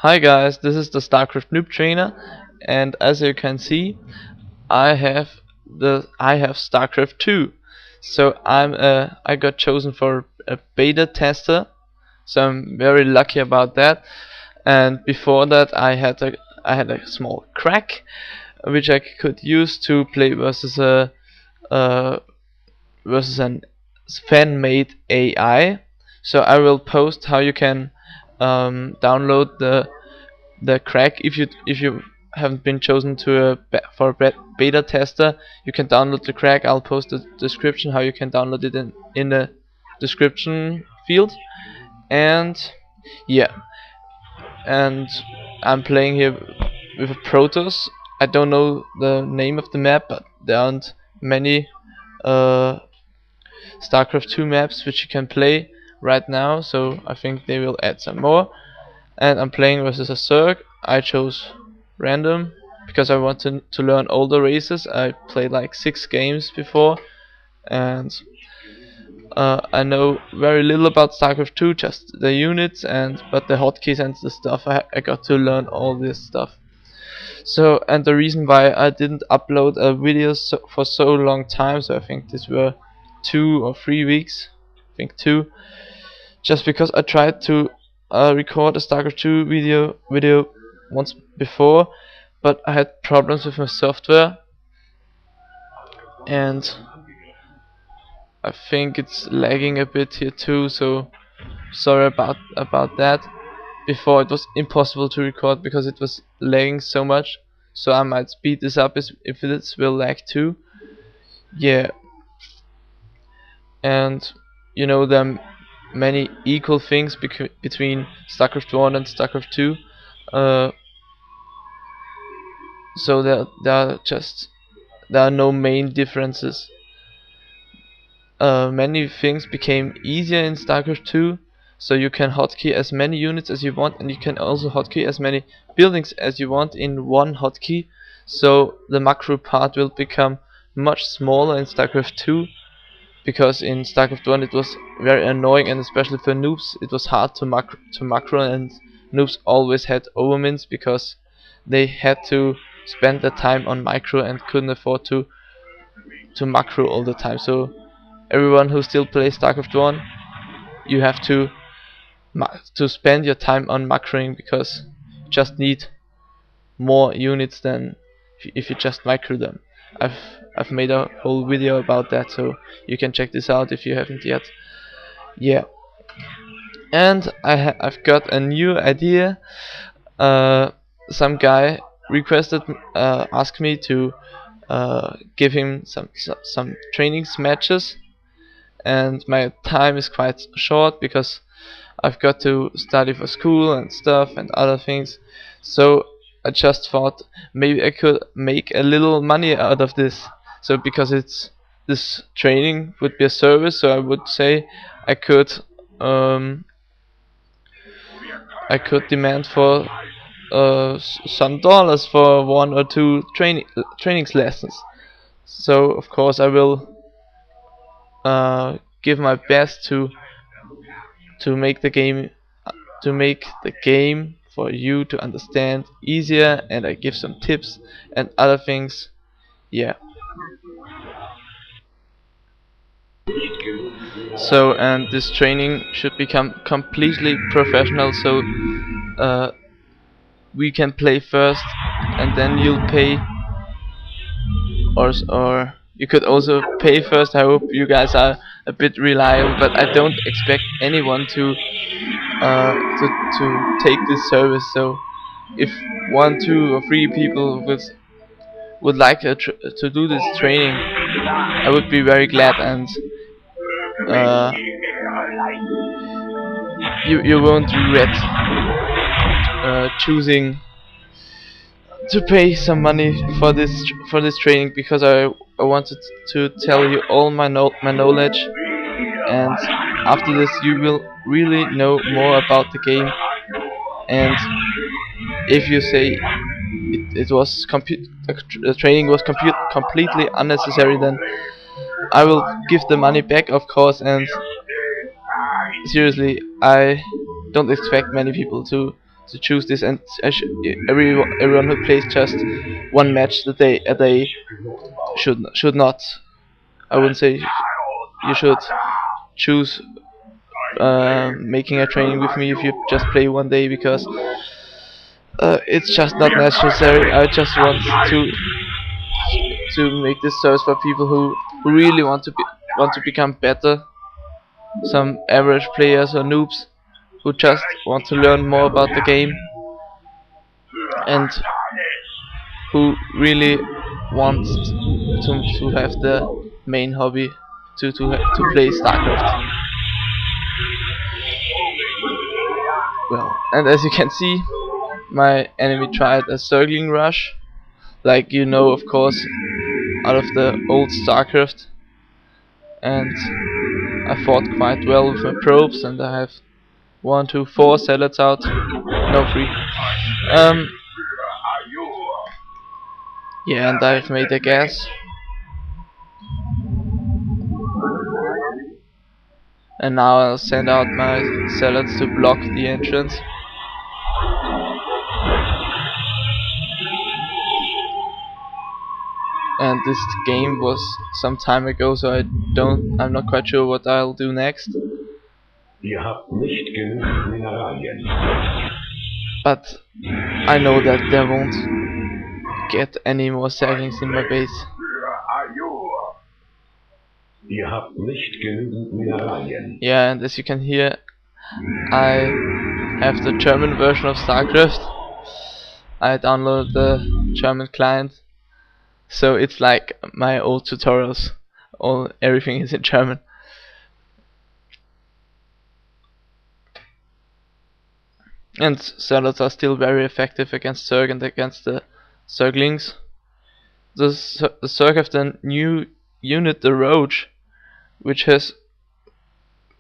Hi guys, this is the StarCraft Noob Trainer, and as you can see, I have StarCraft 2. So I got chosen for a beta tester, so I'm very lucky about that. And before that, I had a small crack, which I could use to play uh, versus an fan-made AI. So I will post how you can download the crack. If you haven't been chosen to for a beta tester, you can download the crack. I'll post the description how you can download it in the description field. And yeah, and I'm playing here with a Protoss. I don't know the name of the map, but there aren't many uh, StarCraft 2 maps which you can play right now, so I think they will add some more. And I'm playing versus a Zerg. I chose random because I wanted to learn all the races. I played like 6 games before, and I know very little about StarCraft 2, just the units and but the hotkeys and the stuff. I got to learn all this stuff. So, and the reason why I didn't upload a video for so long time, so I think this were 2 or 3 weeks, I think 2, just because I tried to record a StarCraft 2 video once before, but I had problems with my software, and I think it's lagging a bit here too. So sorry about that. Before it was impossible to record because it was lagging so much. So I might speed this up if this will lag too. Yeah, and you know there are many equal things between StarCraft 1 and StarCraft 2. Uh, so there are no main differences. Many things became easier in StarCraft 2, so you can hotkey as many units as you want, and you can also hotkey as many buildings as you want in one hotkey. So the macro part will become much smaller in StarCraft 2, because in StarCraft 1 it was very annoying, and especially for noobs it was hard to macro, and noobs always had overmins because they had to spend their time on micro and couldn't afford to macro all the time. So everyone who still plays StarCraft 1, you have to spend your time on macroing, because you just need more units than if you just macro them. I've made a whole video about that, so you can check this out if you haven't yet. Yeah, and I've got a new idea. Some guy requested, asked me to give him some trainings matches, and my time is quite short because I've got to study for school and stuff and other things. So I just thought maybe I could make a little money out of this. So because this training would be a service, so I would say I could um, I could demand for some dollars for 1 or 2 trainings lessons. So of course I will give my best to make the game for you to understand easier, and I give some tips and other things. Yeah. So, and this training should become completely professional, so uh, we can play first and then you'll pay, or you could also pay first. I hope you guys are a bit reliable, but I don't expect anyone to take this service. So if 1, 2, or 3 people would like to do this training, I would be very glad, and uh, you won't regret choosing to pay some money for this training, because I wanted to tell you all my knowledge, and after this you will really know more about the game. And if you say it was the training was completely unnecessary, then I will give the money back, of course. And seriously, I don't expect many people to choose this, and everyone who plays just one match a day should not. I wouldn't say you should choose making a training with me if you just play one day, because it's just not necessary. I just want to make this service for people who really want to become better, some average players or noobs who just want to learn more about the game, and who really want to have the main hobby to play StarCraft. Well, and as you can see, my enemy tried a circling rush, like you know, of course, out of the old StarCraft, and I fought quite well with my probes, and I have 1, 2, 4 zealots out. No, 3. Yeah, and I've made a gas. And now I'll send out my zealots to block the entrance. And this game was some time ago, so I'm not quite sure what I'll do next. But I know that there won't get any more Zerglings in my base. Yeah, and as you can hear, I have the German version of StarCraft. I downloaded the German client, so it's like my old tutorials. Everything is in German. And zealots are still very effective against Zerg and against the Zerglings. The Zerg have the new unit, the Roach, which has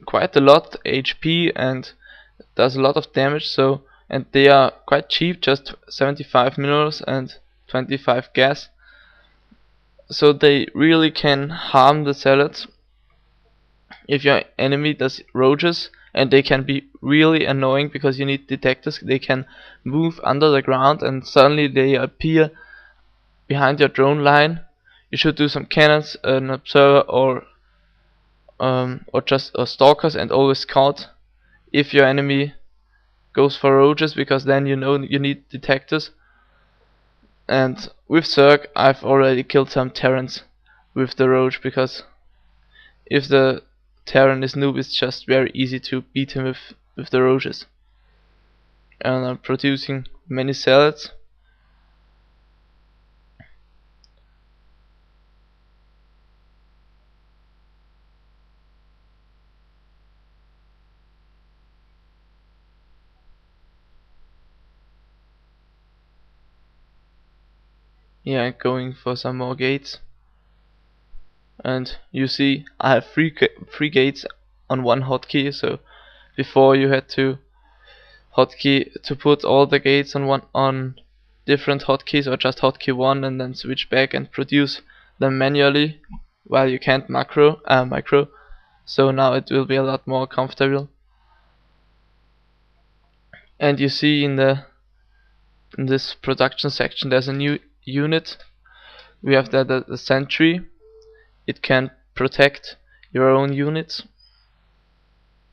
quite a lot HP and does a lot of damage. And they are quite cheap, just 75 minerals and 25 gas. So they really can harm the zealots if your enemy does roaches, and they can be really annoying because you need detectors. They can move under the ground and suddenly they appear behind your drone line. You should do some cannons, an observer, or stalkers, and always scout if your enemy goes for roaches, because then you know you need detectors. And with Zerg I've already killed some Terrans with the roach, because if the Terran is noob, it's just very easy to beat him with the roaches. And I'm producing many zealots. Yeah, going for some more gates. And you see I have three gates on one hotkey, so before you had to hotkey to put all the gates on different hotkeys, or just hotkey 1 and then switch back and produce them manually, while you can't micro. So now it will be a lot more comfortable. And you see in this production section there's a new unit. We have the sentry. It can protect your own units,